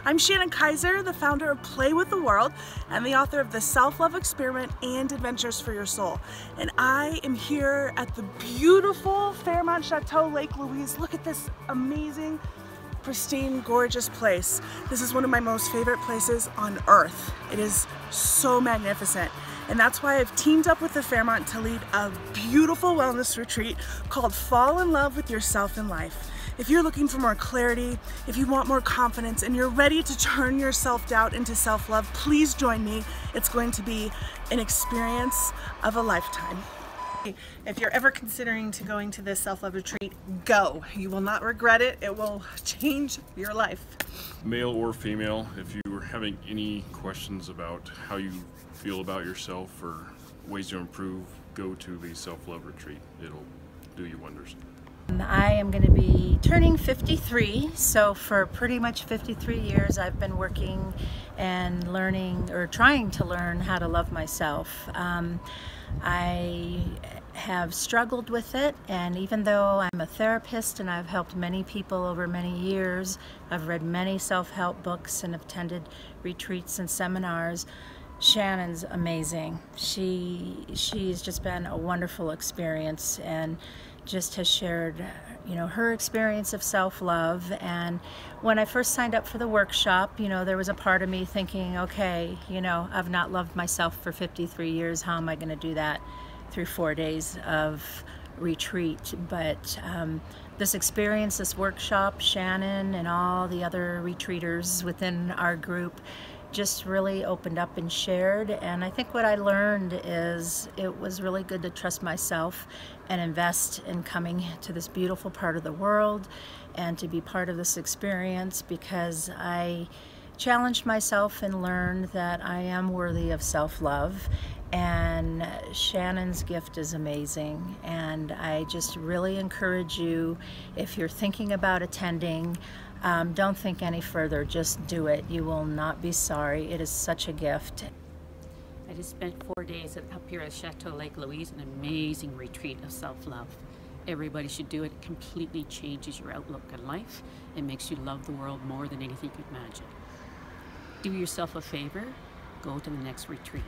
I'm Shannon Kaiser, the founder of Play with the World and the author of The Self-Love Experiment and Adventures for Your Soul. And I am here at the beautiful Fairmont Chateau Lake Louise. Look at this amazing, pristine, gorgeous place. This is one of my most favorite places on earth. It is so magnificent. And that's why I've teamed up with the Fairmont to lead a beautiful wellness retreat called Fall in Love with Yourself in Life. If you're looking for more clarity, if you want more confidence, and you're ready to turn your self-doubt into self-love, please join me. It's going to be an experience of a lifetime. If you're ever considering going to this self-love retreat, go. You will not regret it. It will change your life. Male or female, if you are having any questions about how you feel about yourself or ways to improve, go to the self-love retreat. It'll do you wonders. I am going to be turning 53, so for pretty much 53 years I've been working and learning, or trying to learn, how to love myself. I have struggled with it, and even though I'm a therapist and I've helped many people over many years, I've read many self-help books and attended retreats and seminars, Shannon's amazing. She's just been a wonderful experience and just has shared, her experience of self-love. And when I first signed up for the workshop, there was a part of me thinking, okay, I've not loved myself for 53 years. How am I going to do that through 4 days of retreat? But this experience, this workshop, Shannon and all the other retreaters within our group just really opened up and shared. And I think what I learned is it was really good to trust myself and invest in coming to this beautiful part of the world and to be part of this experience, because I challenged myself and learned that I am worthy of self-love. And Shannon's gift is amazing, and I just really encourage you, if you're thinking about attending, don't think any further, just do it. You will not be sorry. It is such a gift. I just spent 4 days up here at Chateau Lake Louise, an amazing retreat of self-love. Everybody should do it. It completely changes your outlook on life. It makes you love the world more than anything you could imagine. Do yourself a favor, go to the next retreat.